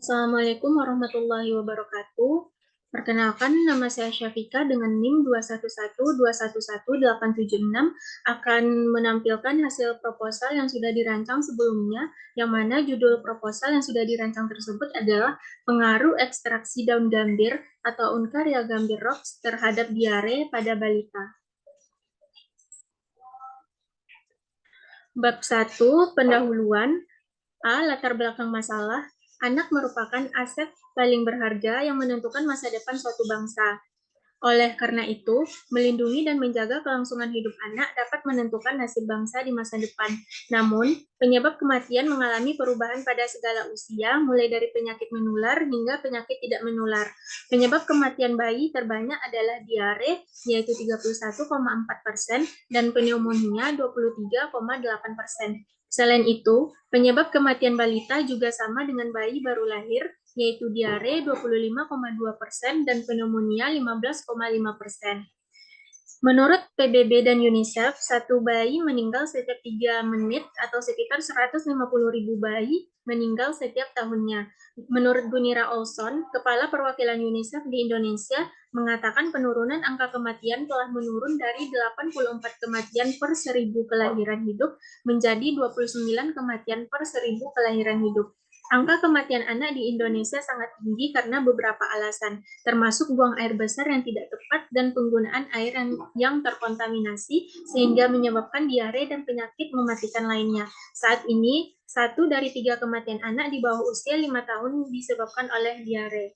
Assalamualaikum warahmatullahi wabarakatuh. Perkenalkan, nama saya Syafika dengan NIM 211211876 akan menampilkan hasil proposal yang sudah dirancang sebelumnya, yang mana judul proposal yang sudah dirancang tersebut adalah pengaruh ekstraksi daun gambir atau Uncaria gambir rocks terhadap diare pada balita. Bab 1, pendahuluan. A. Latar belakang masalah. Anak merupakan aset paling berharga yang menentukan masa depan suatu bangsa. Oleh karena itu, melindungi dan menjaga kelangsungan hidup anak dapat menentukan nasib bangsa di masa depan. Namun, penyebab kematian mengalami perubahan pada segala usia, mulai dari penyakit menular hingga penyakit tidak menular. Penyebab kematian bayi terbanyak adalah diare, yaitu 31,4%, dan pneumonia 23,8%. Selain itu, penyebab kematian balita juga sama dengan bayi baru lahir, yaitu diare 25,2% dan pneumonia 15,5%. Menurut PBB dan UNICEF, satu bayi meninggal setiap 3 menit atau sekitar 150.000 bayi meninggal setiap tahunnya. Menurut Gunira Olson, Kepala Perwakilan UNICEF di Indonesia, mengatakan penurunan angka kematian telah menurun dari 84 kematian per 1.000 kelahiran hidup menjadi 29 kematian per 1.000 kelahiran hidup. Angka kematian anak di Indonesia sangat tinggi karena beberapa alasan, termasuk buang air besar yang tidak tepat dan penggunaan air yang terkontaminasi sehingga menyebabkan diare dan penyakit mematikan lainnya. Saat ini, 1 dari 3 kematian anak di bawah usia 5 tahun disebabkan oleh diare.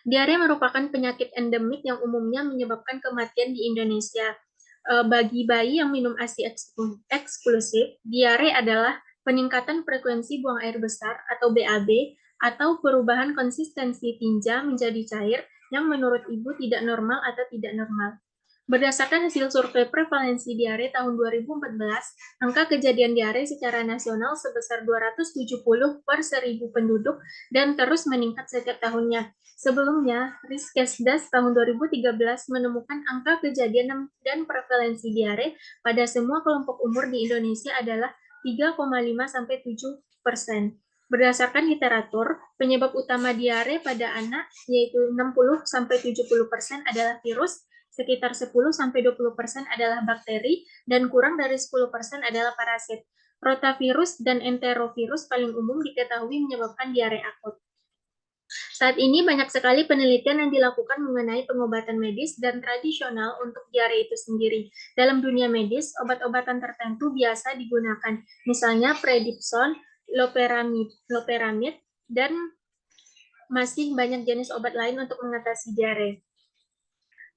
Diare merupakan penyakit endemik yang umumnya menyebabkan kematian di Indonesia. Bagi bayi yang minum ASI eksklusif, diare adalah peningkatan frekuensi buang air besar atau BAB atau perubahan konsistensi tinja menjadi cair yang menurut ibu tidak normal atau tidak normal. Berdasarkan hasil survei prevalensi diare tahun 2014, angka kejadian diare secara nasional sebesar 270 per 1.000 penduduk dan terus meningkat setiap tahunnya. Sebelumnya, Riskesdas tahun 2013 menemukan angka kejadian dan prevalensi diare pada semua kelompok umur di Indonesia adalah 3,5 sampai 7%. Berdasarkan literatur, penyebab utama diare pada anak yaitu 60 sampai 70% adalah virus, sekitar 10-20% adalah bakteri, dan kurang dari 10% adalah parasit. Rotavirus dan enterovirus paling umum diketahui menyebabkan diare akut. Saat ini banyak sekali penelitian yang dilakukan mengenai pengobatan medis dan tradisional untuk diare itu sendiri. Dalam dunia medis, obat-obatan tertentu biasa digunakan, misalnya prednison, loperamid, dan masih banyak jenis obat lain untuk mengatasi diare.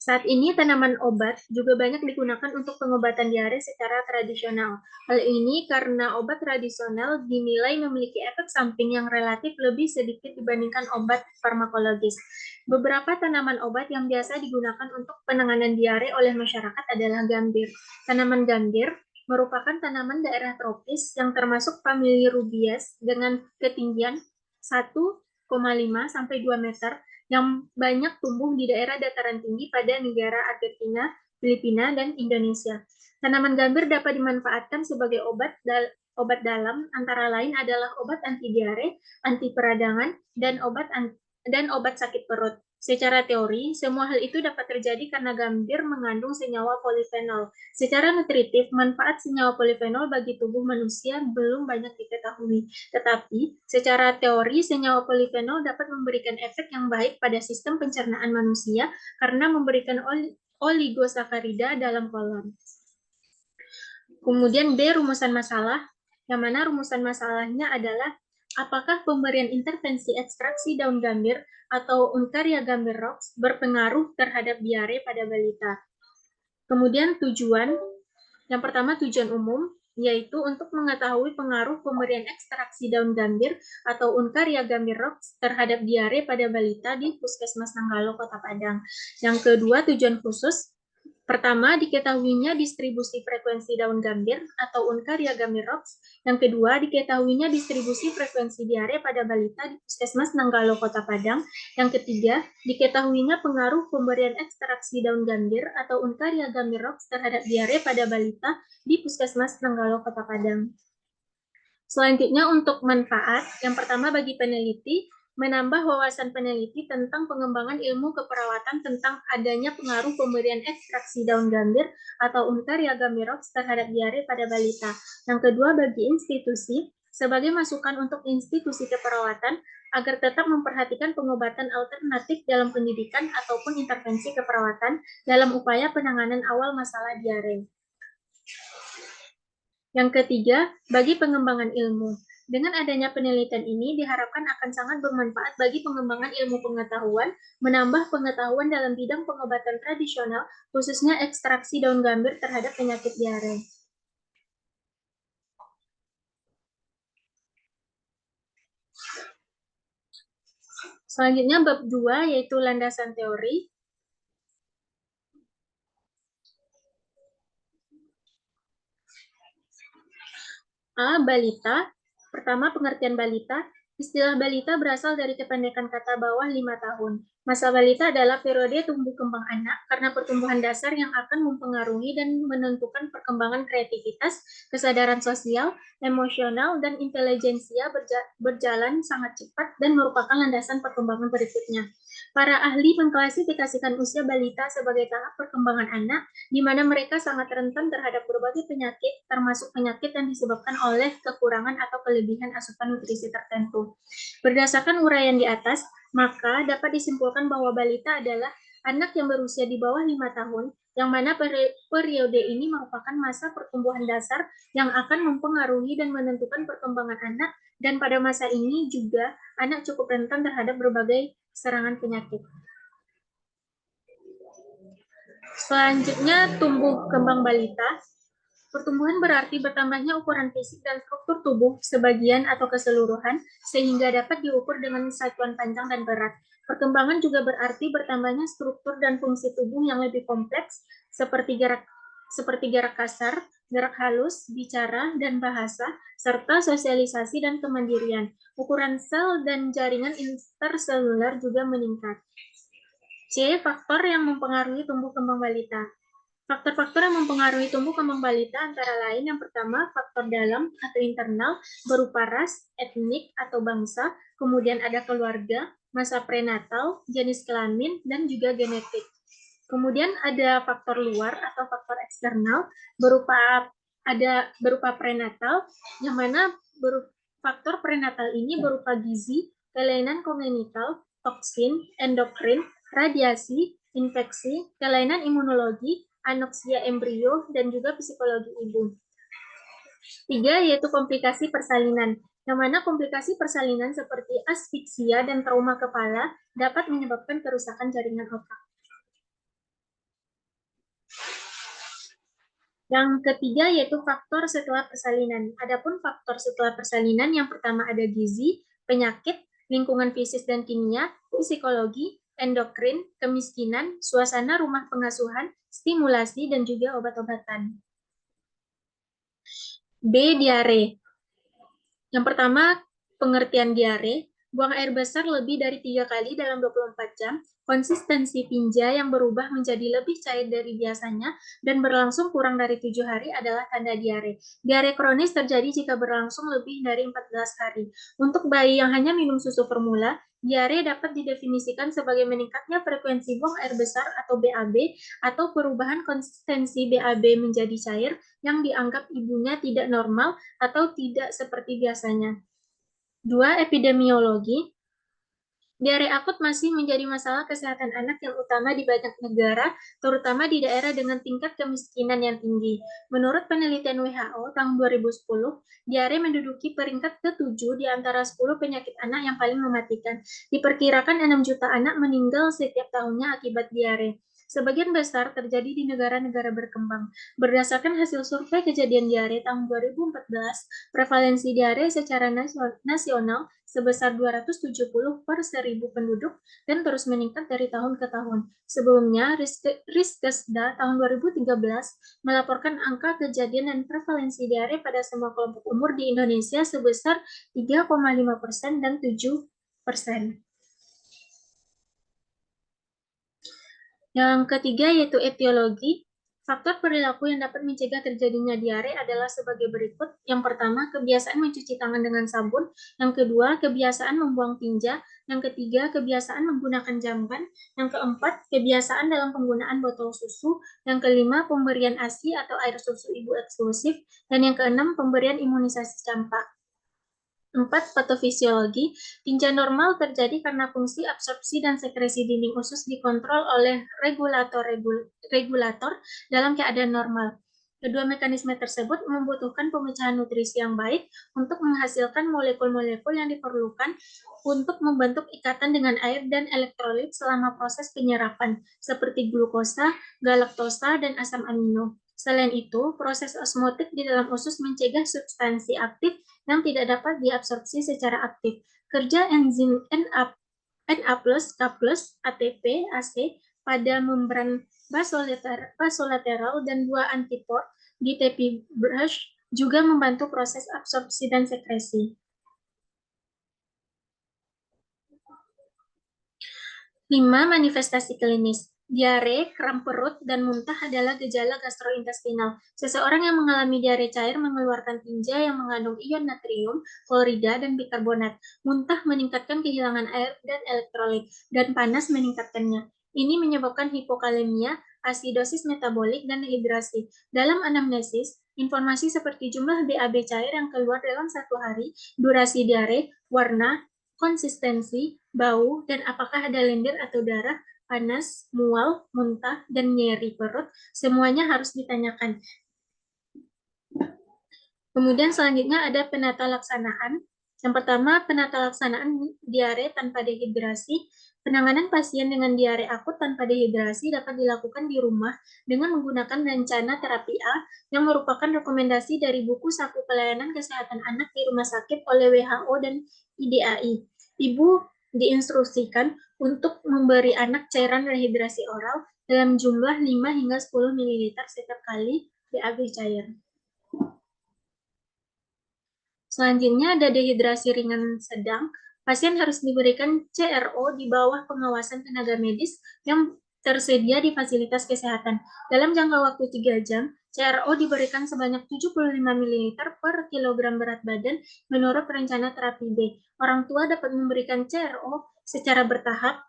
Saat ini tanaman obat juga banyak digunakan untuk pengobatan diare secara tradisional. Hal ini karena obat tradisional dinilai memiliki efek samping yang relatif lebih sedikit dibandingkan obat farmakologis. Beberapa tanaman obat yang biasa digunakan untuk penanganan diare oleh masyarakat adalah gambir. Tanaman gambir merupakan tanaman daerah tropis yang termasuk famili rubies dengan ketinggian 1,5 sampai 2 meter yang banyak tumbuh di daerah dataran tinggi pada negara Argentina, Filipina, dan Indonesia. Tanaman gambir dapat dimanfaatkan sebagai obat dalam, antara lain adalah obat anti diare, anti peradangan, dan obat sakit perut. Secara teori, semua hal itu dapat terjadi karena gambir mengandung senyawa polifenol. Secara nutritif, manfaat senyawa polifenol bagi tubuh manusia belum banyak diketahui. Tetapi, secara teori, senyawa polifenol dapat memberikan efek yang baik pada sistem pencernaan manusia karena memberikan oligosakarida dalam kolon. Kemudian B, rumusan masalah, yang mana rumusan masalahnya adalah apakah pemberian intervensi ekstraksi daun gambir atau Uncaria gambir rocks berpengaruh terhadap diare pada balita. Kemudian tujuan, yang pertama tujuan umum, yaitu untuk mengetahui pengaruh pemberian ekstraksi daun gambir atau Uncaria gambir rocks terhadap diare pada balita di Puskesmas Nanggalo, Kota Padang. Yang kedua, tujuan khusus, Pertama, diketahuinya distribusi frekuensi daun gambir atau Uncaria gamirops. Yang kedua, diketahuinya distribusi frekuensi diare pada balita di Puskesmas Nanggalo, Kota Padang. Yang ketiga, diketahuinya pengaruh pemberian ekstraksi daun gambir atau Uncaria gamirops terhadap diare pada balita di Puskesmas Nanggalo, Kota Padang. Selanjutnya untuk manfaat, yang pertama bagi peneliti, menambah wawasan peneliti tentang pengembangan ilmu keperawatan tentang adanya pengaruh pemberian ekstraksi daun gambir atau Uncaria gamirops terhadap diare pada balita. Yang kedua, bagi institusi, sebagai masukan untuk institusi keperawatan agar tetap memperhatikan pengobatan alternatif dalam pendidikan ataupun intervensi keperawatan dalam upaya penanganan awal masalah diare. Yang ketiga, bagi pengembangan ilmu. Dengan adanya penelitian ini diharapkan akan sangat bermanfaat bagi pengembangan ilmu pengetahuan, menambah pengetahuan dalam bidang pengobatan tradisional, khususnya ekstraksi daun gambir terhadap penyakit diare. Selanjutnya bab 2 yaitu landasan teori. A. Balita. Pertama, pengertian balita. Istilah balita berasal dari kependekan kata bawah 5 tahun. Masa balita adalah periode tumbuh kembang anak karena pertumbuhan dasar yang akan mempengaruhi dan menentukan perkembangan kreativitas, kesadaran sosial, emosional, dan intelijensia berjalan sangat cepat dan merupakan landasan perkembangan berikutnya. Para ahli mengklasifikasikan usia balita sebagai tahap perkembangan anak, di mana mereka sangat rentan terhadap berbagai penyakit, termasuk penyakit yang disebabkan oleh kekurangan atau kelebihan asupan nutrisi tertentu. Berdasarkan uraian di atas, maka dapat disimpulkan bahwa balita adalah anak yang berusia di bawah 5 tahun, yang mana periode ini merupakan masa pertumbuhan dasar yang akan mempengaruhi dan menentukan perkembangan anak, dan pada masa ini juga anak cukup rentan terhadap berbagai serangan penyakit. Selanjutnya, tumbuh kembang balita. Pertumbuhan berarti bertambahnya ukuran fisik dan struktur tubuh sebagian atau keseluruhan sehingga dapat diukur dengan satuan panjang dan berat. Perkembangan juga berarti bertambahnya struktur dan fungsi tubuh yang lebih kompleks seperti gerak kasar, gerak halus, bicara, dan bahasa, serta sosialisasi dan kemandirian. Ukuran sel dan jaringan interseluler juga meningkat. C. Faktor yang mempengaruhi tumbuh kembang balita. Faktor-faktor yang mempengaruhi tumbuh kembang balita antara lain yang pertama, faktor dalam atau internal berupa ras, etnik atau bangsa, kemudian ada keluarga, masa prenatal, jenis kelamin, dan juga genetik. Kemudian ada faktor luar atau faktor eksternal berupa prenatal, yang mana faktor prenatal ini berupa gizi, kelainan kongenital, toksin, endokrin, radiasi, infeksi, kelainan imunologi, anoksia embrio, dan juga psikologi ibu. 3, yaitu komplikasi persalinan, yang mana komplikasi persalinan seperti asfiksia dan trauma kepala dapat menyebabkan kerusakan jaringan otak. Yang ketiga yaitu faktor setelah persalinan. Adapun faktor setelah persalinan yang pertama ada gizi, penyakit, lingkungan fisik dan kimia, psikologi, endokrin, kemiskinan, suasana rumah pengasuhan, stimulasi, dan juga obat-obatan. B. Diare. Yang pertama, pengertian diare, buang air besar lebih dari 3 kali dalam 24 jam, konsistensi tinja yang berubah menjadi lebih cair dari biasanya, dan berlangsung kurang dari 7 hari adalah tanda diare. Diare kronis terjadi jika berlangsung lebih dari 14 hari. Untuk bayi yang hanya minum susu formula, diare dapat didefinisikan sebagai meningkatnya frekuensi buang air besar atau BAB, atau perubahan konsistensi BAB menjadi cair yang dianggap ibunya tidak normal atau tidak seperti biasanya. 2. Epidemiologi. Diare akut masih menjadi masalah kesehatan anak yang utama di banyak negara, terutama di daerah dengan tingkat kemiskinan yang tinggi. Menurut penelitian WHO tahun 2010, diare menduduki peringkat ke-7 di antara 10 penyakit anak yang paling mematikan. Diperkirakan 6 juta anak meninggal setiap tahunnya akibat diare. Sebagian besar terjadi di negara-negara berkembang. Berdasarkan hasil survei kejadian diare tahun 2014, prevalensi diare secara nasional sebesar 270 per 1000 penduduk dan terus meningkat dari tahun ke tahun. Sebelumnya, Riskesda tahun 2013 melaporkan angka kejadian dan prevalensi diare pada semua kelompok umur di Indonesia sebesar 3,5% dan 7%. Yang ketiga yaitu etiologi. Faktor perilaku yang dapat mencegah terjadinya diare adalah sebagai berikut. Yang pertama, kebiasaan mencuci tangan dengan sabun. Yang kedua, kebiasaan membuang tinja. Yang ketiga, kebiasaan menggunakan jamban. Yang keempat, kebiasaan dalam penggunaan botol susu. Yang kelima, pemberian ASI atau air susu ibu eksklusif. Dan yang keenam, pemberian imunisasi campak. 4. Patofisiologi. Tinja normal terjadi karena fungsi absorpsi dan sekresi dinding usus dikontrol oleh regulator dalam keadaan normal. Kedua mekanisme tersebut membutuhkan pemecahan nutrisi yang baik untuk menghasilkan molekul-molekul yang diperlukan untuk membentuk ikatan dengan air dan elektrolit selama proses penyerapan, seperti glukosa, galaktosa, dan asam amino. Selain itu, proses osmotik di dalam usus mencegah substansi aktif yang tidak dapat diabsorpsi secara aktif. Kerja enzim Na+, K+, ATP, AC pada membran basolateral dan dua antipod di tepi brush juga membantu proses absorpsi dan sekresi. 5. Manifestasi klinis. Diare, kram perut, dan muntah adalah gejala gastrointestinal. Seseorang yang mengalami diare cair mengeluarkan tinja yang mengandung ion natrium, klorida, dan bikarbonat. Muntah meningkatkan kehilangan air dan elektrolit, dan panas meningkatkannya. Ini menyebabkan hipokalemia, asidosis metabolik, dan dehidrasi. Dalam anamnesis, informasi seperti jumlah BAB cair yang keluar dalam 1 hari, durasi diare, warna, konsistensi, bau, dan apakah ada lendir atau darah, panas, mual, muntah, dan nyeri perut, semuanya harus ditanyakan. Kemudian selanjutnya ada penata laksanaan. Yang pertama, penata laksanaan diare tanpa dehidrasi. Penanganan pasien dengan diare akut tanpa dehidrasi dapat dilakukan di rumah dengan menggunakan rencana terapi A yang merupakan rekomendasi dari buku Saku Pelayanan Kesehatan Anak di Rumah Sakit oleh WHO dan IDAI. Ibu diinstruksikan untuk memberi anak cairan rehidrasi oral dalam jumlah 5 hingga 10 ml setiap kali BAB cair. Selanjutnya ada dehidrasi ringan sedang. Pasien harus diberikan CRO di bawah pengawasan tenaga medis yang tersedia di fasilitas kesehatan. Dalam jangka waktu 3 jam, CRO diberikan sebanyak 75 ml per kilogram berat badan menurut rencana terapi B. Orang tua dapat memberikan CRO secara bertahap,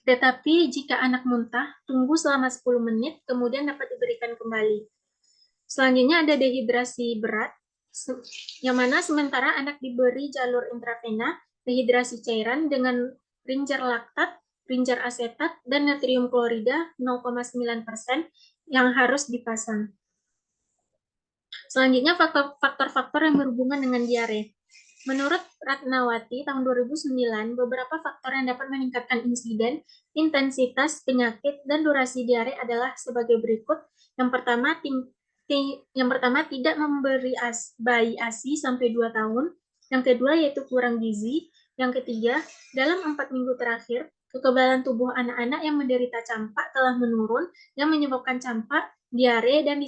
tetapi jika anak muntah, tunggu selama 10 menit, kemudian dapat diberikan kembali. Selanjutnya ada dehidrasi berat, yang mana sementara anak diberi jalur intravena, dehidrasi cairan dengan ringer laktat, ringer asetat, dan natrium klorida 0,9% yang harus dipasang. Selanjutnya faktor-faktor yang berhubungan dengan diare. Menurut Ratnawati tahun 2009, beberapa faktor yang dapat meningkatkan insiden, intensitas penyakit, dan durasi diare adalah sebagai berikut. Yang pertama, tidak memberi bayi ASI sampai 2 tahun. Yang kedua, yaitu kurang gizi. Yang ketiga, dalam 4 minggu terakhir, kekebalan tubuh anak-anak yang menderita campak telah menurun, yang menyebabkan campak, diare, dan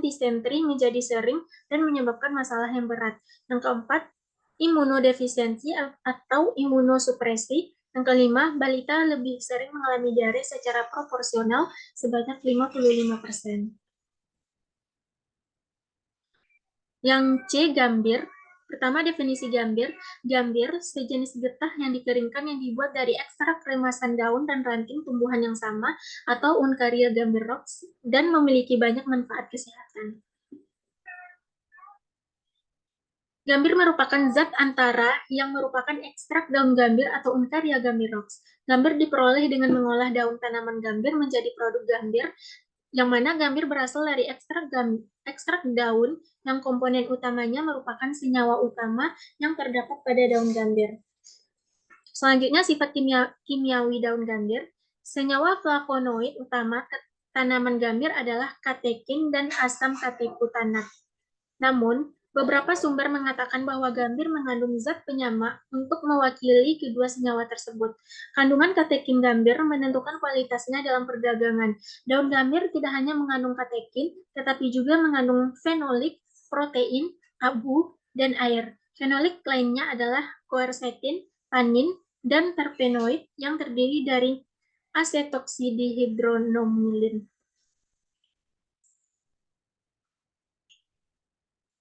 disentri menjadi sering dan menyebabkan masalah yang berat. Yang keempat, imunodefisiensi atau imunosupresi. Yang kelima, balita lebih sering mengalami diare secara proporsional sebanyak 55%. Yang C, gambir. Pertama, definisi gambir. Gambir, sejenis getah yang dikeringkan yang dibuat dari ekstrak remasan daun dan ranting tumbuhan yang sama atau Uncaria gambirops dan memiliki banyak manfaat kesehatan. Gambir merupakan zat antara yang merupakan ekstrak daun gambir atau Uncaria gambirops. Gambir diperoleh dengan mengolah daun tanaman gambir menjadi produk gambir, yang mana gambir berasal dari ekstrak daun yang komponen utamanya merupakan senyawa utama yang terdapat pada daun gambir. Selanjutnya, sifat kimiawi daun gambir. Senyawa flavonoid utama tanaman gambir adalah katekin dan asam katekutanat. Namun, beberapa sumber mengatakan bahwa gambir mengandung zat penyama untuk mewakili kedua senyawa tersebut. Kandungan katekin gambir menentukan kualitasnya dalam perdagangan. Daun gambir tidak hanya mengandung katekin, tetapi juga mengandung fenolik, protein, abu, dan air. Fenolik lainnya adalah quercetin, tanin, dan terpenoid yang terdiri dari asetoksidihidronomilin.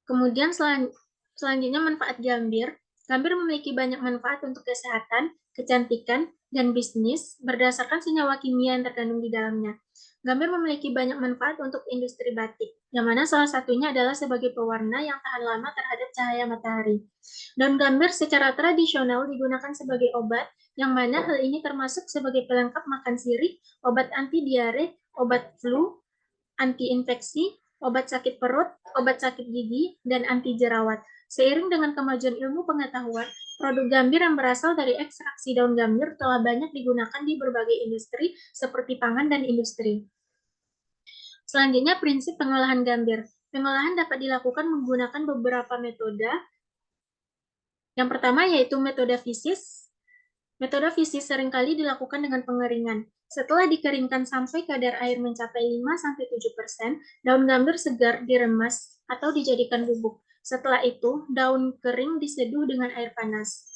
Kemudian selanjutnya manfaat gambir. Gambir memiliki banyak manfaat untuk kesehatan, kecantikan, dan bisnis berdasarkan senyawa kimia yang terkandung di dalamnya. Gambir memiliki banyak manfaat untuk industri batik, yang mana salah satunya adalah sebagai pewarna yang tahan lama terhadap cahaya matahari. Daun gambir secara tradisional digunakan sebagai obat, yang mana hal ini termasuk sebagai pelengkap makan sirih, obat anti diare, obat flu, anti infeksi, obat sakit perut, obat sakit gigi, dan anti jerawat. Seiring dengan kemajuan ilmu pengetahuan, produk gambir yang berasal dari ekstraksi daun gambir telah banyak digunakan di berbagai industri seperti pangan dan industri. Selanjutnya, prinsip pengolahan gambir. Pengolahan dapat dilakukan menggunakan beberapa metode. Yang pertama yaitu metode fisis. Metode fisis seringkali dilakukan dengan pengeringan. Setelah dikeringkan sampai kadar air mencapai 5-7%, daun gambir segar diremas atau dijadikan bubuk. Setelah itu, daun kering diseduh dengan air panas.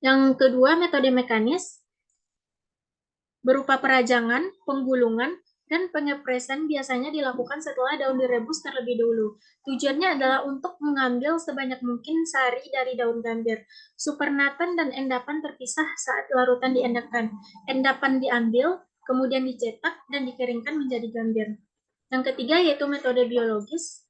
Yang kedua, metode mekanis berupa perajangan, penggulungan, dan pengepresan biasanya dilakukan setelah daun direbus terlebih dahulu. Tujuannya adalah untuk mengambil sebanyak mungkin sari dari daun gambir. Supernatan dan endapan terpisah saat larutan diendapkan. Endapan diambil, kemudian dicetak, dan dikeringkan menjadi gambir. Yang ketiga yaitu metode biologis.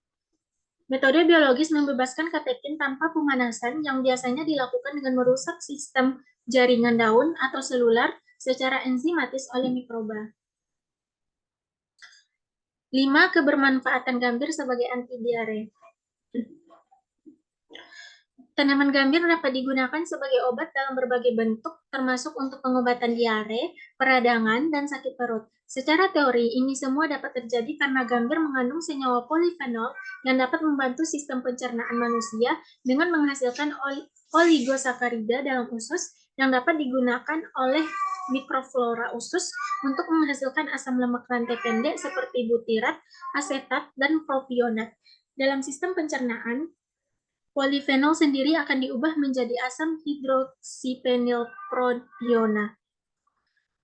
Metode biologis membebaskan katekin tanpa pemanasan yang biasanya dilakukan dengan merusak sistem jaringan daun atau selular secara enzimatis oleh mikroba. 5. Kebermanfaatan gambir sebagai anti diare. Tanaman gambir dapat digunakan sebagai obat dalam berbagai bentuk, termasuk untuk pengobatan diare, peradangan, dan sakit perut. Secara teori, ini semua dapat terjadi karena gambir mengandung senyawa polifenol yang dapat membantu sistem pencernaan manusia dengan menghasilkan oligosakarida dalam usus yang dapat digunakan oleh mikroflora usus untuk menghasilkan asam lemak rantai pendek seperti butirat, asetat, dan propionat. Dalam sistem pencernaan, polifenol sendiri akan diubah menjadi asam hidroksifenilpropiona.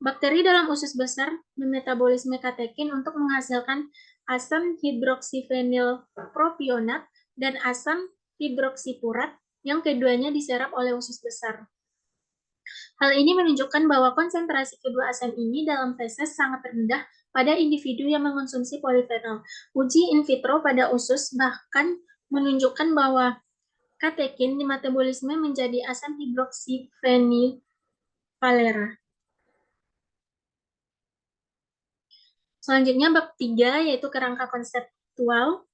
Bakteri dalam usus besar memetabolisme katekin untuk menghasilkan asam hidroksifenilpropionat dan asam hidroksipurat yang keduanya diserap oleh usus besar. Hal ini menunjukkan bahwa konsentrasi kedua asam ini dalam feses sangat rendah pada individu yang mengonsumsi polifenol. Uji in vitro pada usus bahkan menunjukkan bahwa katekin dimetabolisme menjadi asam hidroksifenilvalera. Selanjutnya bab 3 yaitu kerangka konseptual.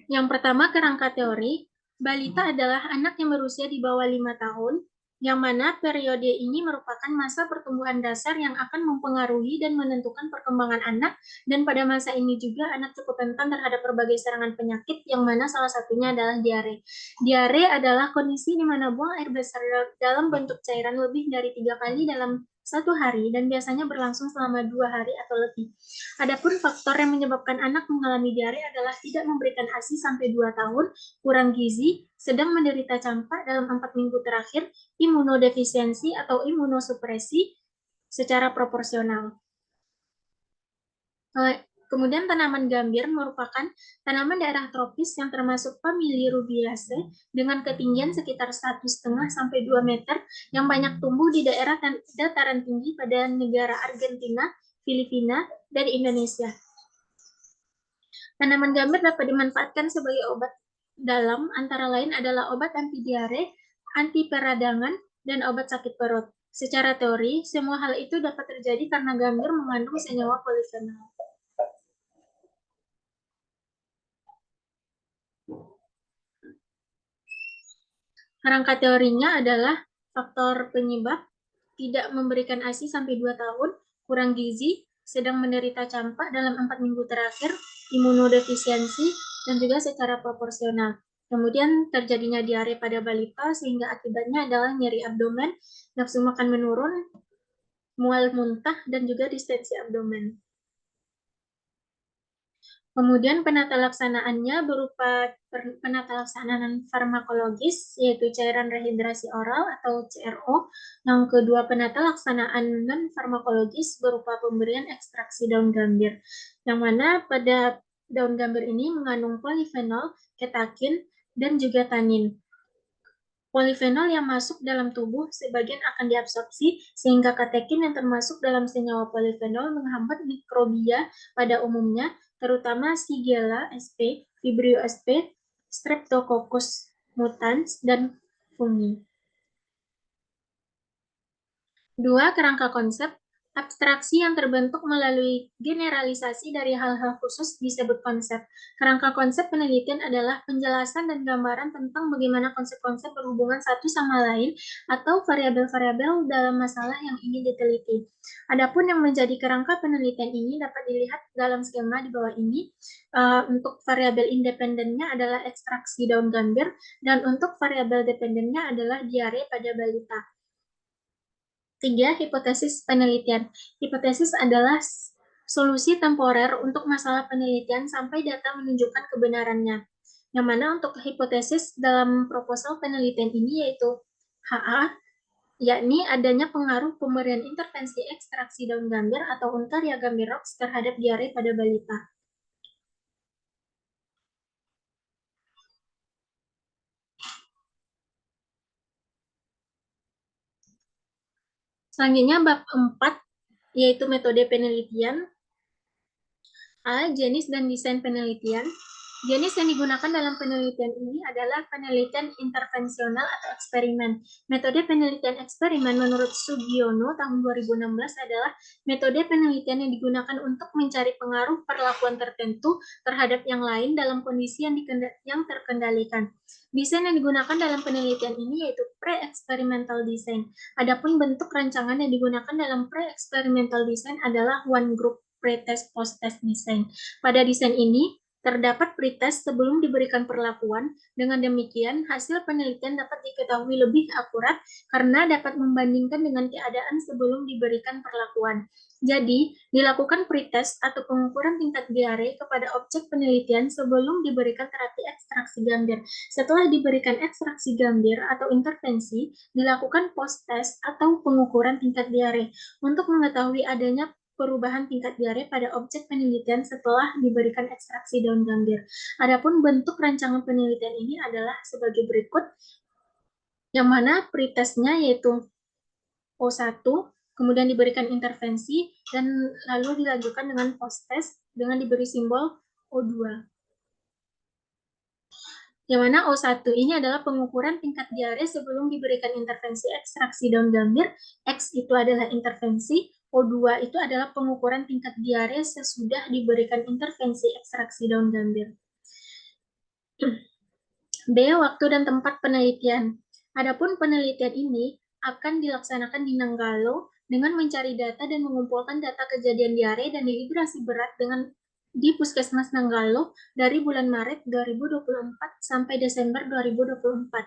Yang pertama, kerangka teori. Balita adalah anak yang berusia di bawah 5 tahun, yang mana periode ini merupakan masa pertumbuhan dasar yang akan mempengaruhi dan menentukan perkembangan anak, dan pada masa ini juga anak cukup rentan terhadap berbagai serangan penyakit, yang mana salah satunya adalah diare. Diare adalah kondisi di mana buang air besar dalam bentuk cairan lebih dari 3 kali dalam 1 hari, dan biasanya berlangsung selama 2 hari atau lebih. Adapun faktor yang menyebabkan anak mengalami diare adalah tidak memberikan ASI sampai 2 tahun, kurang gizi, sedang menderita campak dalam 4 minggu terakhir, imunodefisiensi atau imunosupresi secara proporsional. Kemudian tanaman gambir merupakan tanaman daerah tropis yang termasuk famili Rubiaceae dengan ketinggian sekitar 1,5 sampai 2 meter yang banyak tumbuh di daerah dataran tinggi pada negara Argentina, Filipina, dan Indonesia. Tanaman gambir dapat dimanfaatkan sebagai obat dalam antara lain adalah obat anti diare, anti peradangan, dan obat sakit perut. Secara teori, semua hal itu dapat terjadi karena gambir mengandung senyawa polifenol. Kerangka teorinya adalah faktor penyebab tidak memberikan ASI sampai 2 tahun, kurang gizi, sedang menderita campak dalam 4 minggu terakhir, imunodefisiensi, dan juga secara proporsional. Kemudian terjadinya diare pada balita sehingga akibatnya adalah nyeri abdomen, nafsu makan menurun, mual muntah, dan juga distensi abdomen. Kemudian penata laksanaannya berupa penata laksanaan farmakologis, yaitu cairan rehidrasi oral atau CRO. Yang kedua, penata laksanaan non-farmakologis berupa pemberian ekstraksi daun gambir. Yang mana pada daun gambir ini mengandung polifenol, ketakin, dan juga tanin. Polifenol yang masuk dalam tubuh sebagian akan diabsorpsi, sehingga katekin yang termasuk dalam senyawa polifenol menghambat mikrobia pada umumnya, terutama Shigella sp, Vibrio sp, Streptococcus mutans, dan fungi. 2. Kerangka konsep. Abstraksi yang terbentuk melalui generalisasi dari hal-hal khusus disebut konsep. Kerangka konsep penelitian adalah penjelasan dan gambaran tentang bagaimana konsep-konsep berhubungan satu sama lain atau variabel-variabel dalam masalah yang ingin diteliti. Adapun yang menjadi kerangka penelitian ini dapat dilihat dalam skema di bawah ini. Untuk variabel independennya adalah ekstraksi daun gambir, dan untuk variabel dependennya adalah diare pada balita. 3. Hipotesis penelitian. Hipotesis adalah solusi temporer untuk masalah penelitian sampai data menunjukkan kebenarannya. Yang mana untuk hipotesis dalam proposal penelitian ini yaitu HA, yakni adanya pengaruh pemberian intervensi ekstraksi daun gambir atau Untaria gambirox terhadap diare pada balita. Selanjutnya bab 4, yaitu metode penelitian. A. Jenis dan desain penelitian. Jenis yang digunakan dalam penelitian ini adalah penelitian intervensional atau eksperimen. Metode penelitian eksperimen menurut Sugiono tahun 2016 adalah metode penelitian yang digunakan untuk mencari pengaruh perlakuan tertentu terhadap yang lain dalam kondisi yang terkendalikan. Desain yang digunakan dalam penelitian ini yaitu pre-experimental design. Adapun bentuk rancangan yang digunakan dalam pre-experimental design adalah one group pretest post-test design. Pada desain ini, terdapat pretest sebelum diberikan perlakuan. Dengan demikian, hasil penelitian dapat diketahui lebih akurat karena dapat membandingkan dengan keadaan sebelum diberikan perlakuan. Jadi, dilakukan pretest atau pengukuran tingkat diare kepada objek penelitian sebelum diberikan terapi ekstraksi gambir. Setelah diberikan ekstraksi gambir atau intervensi, dilakukan post-test atau pengukuran tingkat diare untuk mengetahui adanya perubahan tingkat diare pada objek penelitian setelah diberikan ekstraksi daun gambir. Adapun bentuk rancangan penelitian ini adalah sebagai berikut, yang mana pretestnya yaitu O1, kemudian diberikan intervensi, dan lalu dilanjutkan dengan post-test dengan diberi simbol O2. Yang mana O1 ini adalah pengukuran tingkat diare sebelum diberikan intervensi ekstraksi daun gambir, X itu adalah intervensi, O2 itu adalah pengukuran tingkat diare sesudah diberikan intervensi ekstraksi daun gambir. B. Waktu dan tempat penelitian. Adapun penelitian ini akan dilaksanakan di Nanggalo dengan mencari data dan mengumpulkan data kejadian diare dan dehidrasi berat di Puskesmas Nanggalo dari bulan Maret 2024 sampai Desember 2024.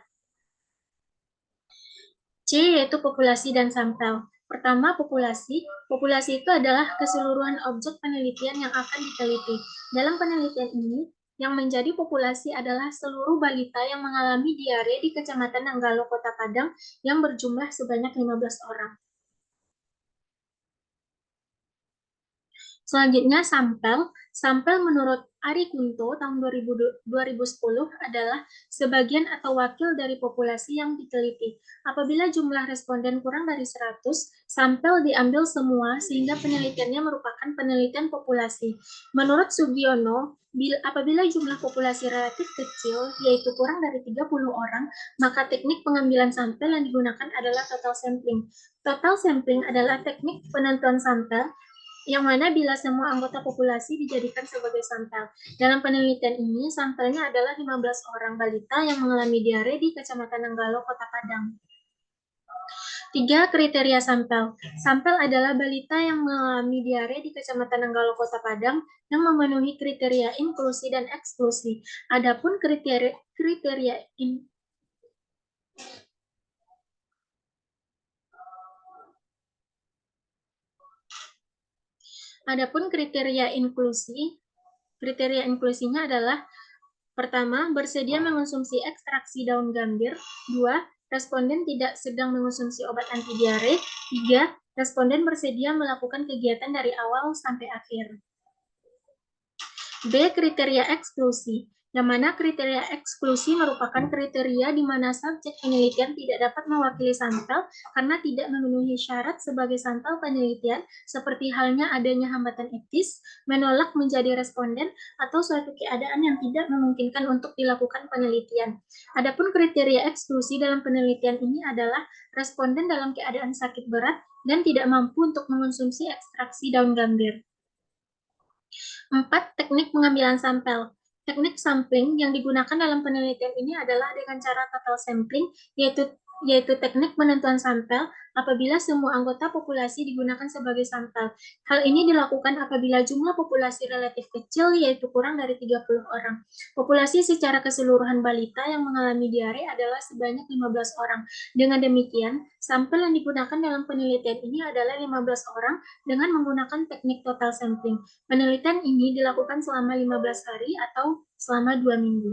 C, yaitu populasi dan sampel. Pertama, populasi. Populasi itu adalah keseluruhan objek penelitian yang akan diteliti. Dalam penelitian ini, yang menjadi populasi adalah seluruh balita yang mengalami diare di Kecamatan Nanggalo, Kota Padang, yang berjumlah sebanyak 15 orang. Selanjutnya sampel. Sampel menurut Ari Kunto tahun 2010 adalah sebagian atau wakil dari populasi yang diteliti. Apabila jumlah responden kurang dari 100, sampel diambil semua sehingga penelitiannya merupakan penelitian populasi. Menurut Sugiono, apabila jumlah populasi relatif kecil, yaitu kurang dari 30 orang, maka teknik pengambilan sampel yang digunakan adalah total sampling. Total sampling adalah teknik penentuan sampel yang mana bila semua anggota populasi dijadikan sebagai sampel. Dalam penelitian ini, sampelnya adalah 15 orang balita yang mengalami diare di Kecamatan Nanggalo, Kota Padang. 3. Kriteria sampel. Sampel adalah balita yang mengalami diare di Kecamatan Nanggalo, Kota Padang yang memenuhi kriteria inklusi dan eksklusi. Adapun kriteria kriteria inklusinya adalah pertama, bersedia mengonsumsi ekstraksi daun gambir. 2. Responden tidak sedang mengonsumsi obat anti diare. 3. Responden bersedia melakukan kegiatan dari awal sampai akhir. B. Kriteria eksklusi, yang mana kriteria eksklusi merupakan kriteria di mana subjek penelitian tidak dapat mewakili sampel karena tidak memenuhi syarat sebagai sampel penelitian, seperti halnya adanya hambatan etis, menolak menjadi responden, atau suatu keadaan yang tidak memungkinkan untuk dilakukan penelitian. Adapun kriteria eksklusi dalam penelitian ini adalah responden dalam keadaan sakit berat dan tidak mampu untuk mengonsumsi ekstraksi daun gambir. 4. Teknik pengambilan sampel. Teknik sampling yang digunakan dalam penelitian ini adalah dengan cara total sampling, yaitu teknik penentuan sampel apabila semua anggota populasi digunakan sebagai sampel. Hal ini dilakukan apabila jumlah populasi relatif kecil, yaitu kurang dari 30 orang. Populasi secara keseluruhan balita yang mengalami diare adalah sebanyak 15 orang. Dengan demikian, sampel yang digunakan dalam penelitian ini adalah 15 orang dengan menggunakan teknik total sampling. Penelitian ini dilakukan selama 15 hari atau selama 2 minggu.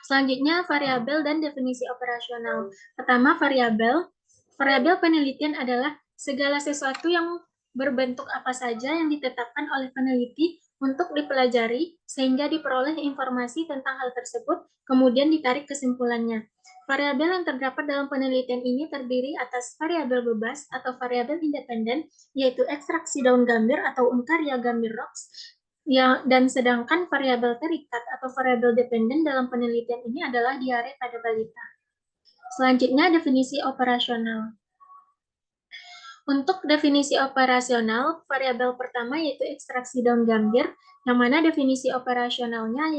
Selanjutnya, variabel dan definisi operasional. Pertama, variabel. Variabel penelitian adalah segala sesuatu yang berbentuk apa saja yang ditetapkan oleh peneliti untuk dipelajari sehingga diperoleh informasi tentang hal tersebut, kemudian ditarik kesimpulannya. Variabel yang terdapat dalam penelitian ini terdiri atas variabel bebas atau variabel independen, yaitu ekstraksi daun gambir atau Uncaria gambir rox, dan sedangkan variabel terikat atau variabel dependen dalam penelitian ini adalah diare pada balita. Selanjutnya, definisi operasional. Untuk definisi operasional, variabel pertama yaitu ekstraksi daun gambir, yang mana definisi operasionalnya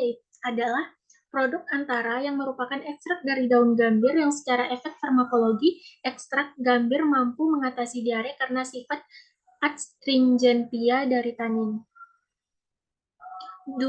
adalah produk antara yang merupakan ekstrak dari daun gambir yang secara efek farmakologi, ekstrak gambir mampu mengatasi diare karena sifat astringentia dari tanin. 2.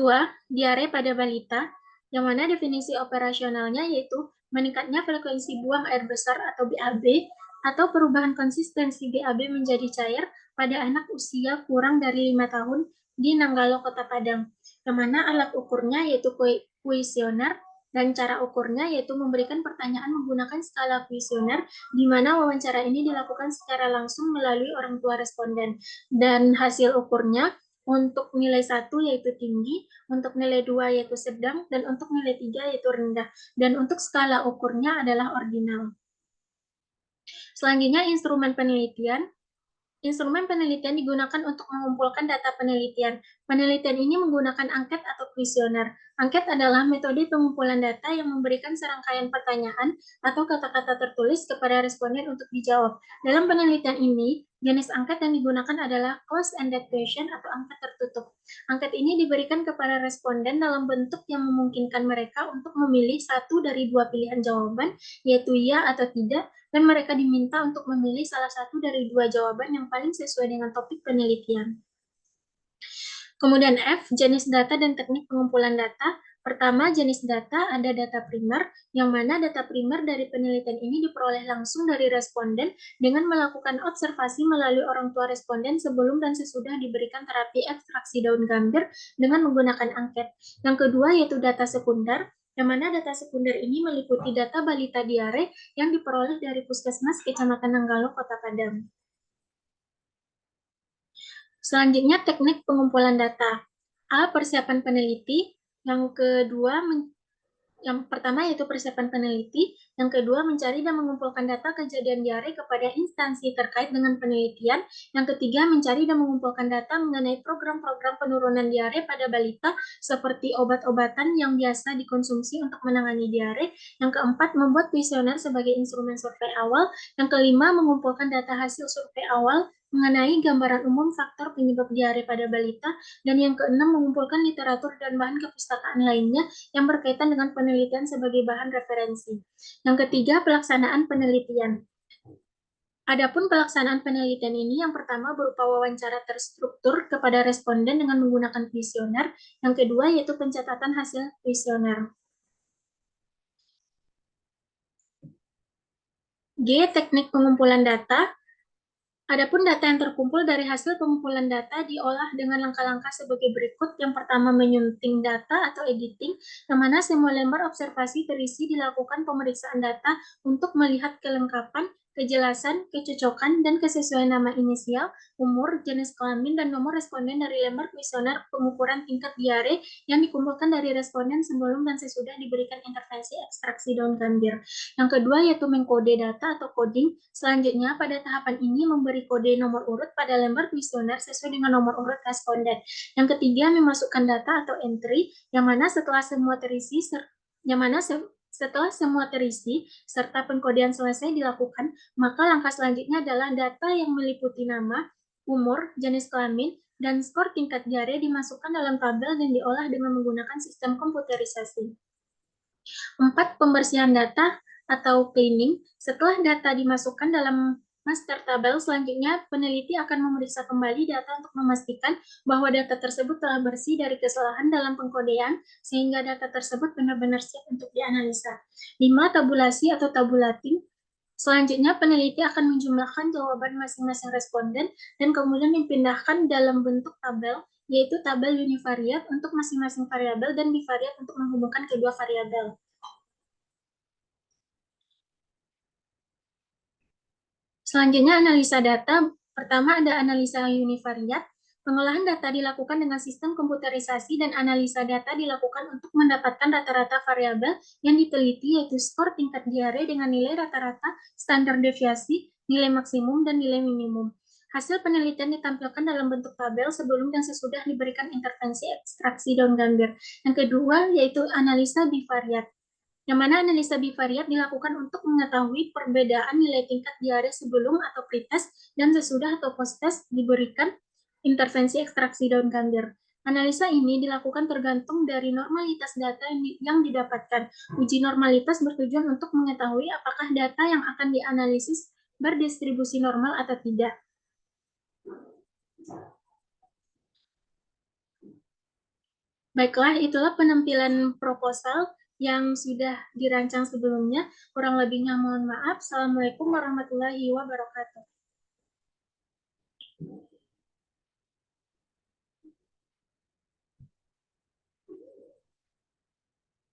Diare pada balita, yang mana definisi operasionalnya yaitu meningkatnya frekuensi buang air besar atau BAB, atau perubahan konsistensi BAB menjadi cair pada anak usia kurang dari 5 tahun di Nanggalo, Kota Padang, yang mana alat ukurnya yaitu kuesioner, dan cara ukurnya yaitu memberikan pertanyaan menggunakan skala kuesioner, di mana wawancara ini dilakukan secara langsung melalui orang tua responden, dan hasil ukurnya untuk nilai 1 yaitu tinggi, untuk nilai 2 yaitu sedang, dan untuk nilai 3 yaitu rendah. Dan untuk skala ukurnya adalah ordinal. Selanjutnya, instrumen penelitian. Instrumen penelitian digunakan untuk mengumpulkan data penelitian. Penelitian ini menggunakan angket atau kuesioner. Angket adalah metode pengumpulan data yang memberikan serangkaian pertanyaan atau kata-kata tertulis kepada responden untuk dijawab. Dalam penelitian ini, jenis angket yang digunakan adalah closed-ended question atau angket tertutup. Angket ini diberikan kepada responden dalam bentuk yang memungkinkan mereka untuk memilih satu dari dua pilihan jawaban, yaitu ya atau tidak, dan mereka diminta untuk memilih salah satu dari dua jawaban yang paling sesuai dengan topik penelitian. Kemudian F, jenis data dan teknik pengumpulan data. Pertama, jenis data ada data primer, yang mana data primer dari penelitian ini diperoleh langsung dari responden dengan melakukan observasi melalui orang tua responden sebelum dan sesudah diberikan terapi ekstraksi daun gambir dengan menggunakan angket. Yang kedua yaitu data sekunder, yang mana data sekunder ini meliputi data balita diare yang diperoleh dari Puskesmas Kecamatan Nanggalo, Kota Padang. Selanjutnya, teknik pengumpulan data. A. Persiapan peneliti. Yang kedua, yang pertama yaitu persiapan peneliti, yang kedua mencari dan mengumpulkan data kejadian diare kepada instansi terkait dengan penelitian, yang ketiga mencari dan mengumpulkan data mengenai program-program penurunan diare pada balita seperti obat-obatan yang biasa dikonsumsi untuk menangani diare, yang keempat membuat kuesioner sebagai instrumen survei awal, yang kelima mengumpulkan data hasil survei awal mengenai gambaran umum faktor penyebab diare pada balita, dan yang keenam mengumpulkan literatur dan bahan kepustakaan lainnya yang berkaitan dengan penelitian sebagai bahan referensi. Yang ketiga, pelaksanaan penelitian. Adapun pelaksanaan penelitian ini yang pertama berupa wawancara terstruktur kepada responden dengan menggunakan kuesioner, yang kedua yaitu pencatatan hasil kuesioner. G. Teknik pengumpulan data. Adapun data yang terkumpul dari hasil pengumpulan data diolah dengan langkah-langkah sebagai berikut. Yang pertama, menyunting data atau editing, yang mana semua lembar observasi terisi dilakukan pemeriksaan data untuk melihat kelengkapan, kejelasan, kecocokan, dan kesesuaian nama inisial, umur, jenis kelamin, dan nomor responden dari lembar kuesioner pengukuran tingkat diare yang dikumpulkan dari responden sebelum dan sesudah diberikan intervensi ekstraksi daun gambir. Yang kedua yaitu mengkode data atau coding. Selanjutnya, pada tahapan ini memberi kode nomor urut pada lembar kuesioner sesuai dengan nomor urut responden. Yang ketiga, memasukkan data atau entry, yang mana setelah semua terisi, setelah semua terisi serta pengkodean selesai dilakukan, maka langkah selanjutnya adalah data yang meliputi nama, umur, jenis kelamin, dan skor tingkat diare dimasukkan dalam tabel dan diolah dengan menggunakan sistem komputerisasi. 4. Pembersihan data atau cleaning. Setelah data dimasukkan dalam master tabel, selanjutnya peneliti akan memeriksa kembali data untuk memastikan bahwa data tersebut telah bersih dari kesalahan dalam pengkodean, sehingga data tersebut benar-benar siap untuk dianalisa. 5. Tabulasi atau tabulating. Selanjutnya, peneliti akan menjumlahkan jawaban masing-masing responden dan kemudian dipindahkan dalam bentuk tabel, yaitu tabel univariat untuk masing-masing variabel dan bivariat untuk menghubungkan kedua variabel. Selanjutnya, analisa data. Pertama ada analisa univariat. Pengolahan data dilakukan dengan sistem komputerisasi dan analisa data dilakukan untuk mendapatkan rata-rata variabel yang diteliti, yaitu skor tingkat diare dengan nilai rata-rata, standar deviasi, nilai maksimum, dan nilai minimum. Hasil penelitian ditampilkan dalam bentuk tabel sebelum dan sesudah diberikan intervensi ekstraksi daun gambir. Yang kedua yaitu analisa bivariat, yang mana analisa bivariat dilakukan untuk mengetahui perbedaan nilai tingkat diare sebelum atau pretest dan sesudah atau post-test diberikan intervensi ekstraksi daun gambir. Analisa ini dilakukan tergantung dari normalitas data yang didapatkan. Uji normalitas bertujuan untuk mengetahui apakah data yang akan dianalisis berdistribusi normal atau tidak. Baiklah, itulah penampilan proposal yang sudah dirancang sebelumnya. Kurang lebihnya mohon maaf. Assalamualaikum warahmatullahi wabarakatuh.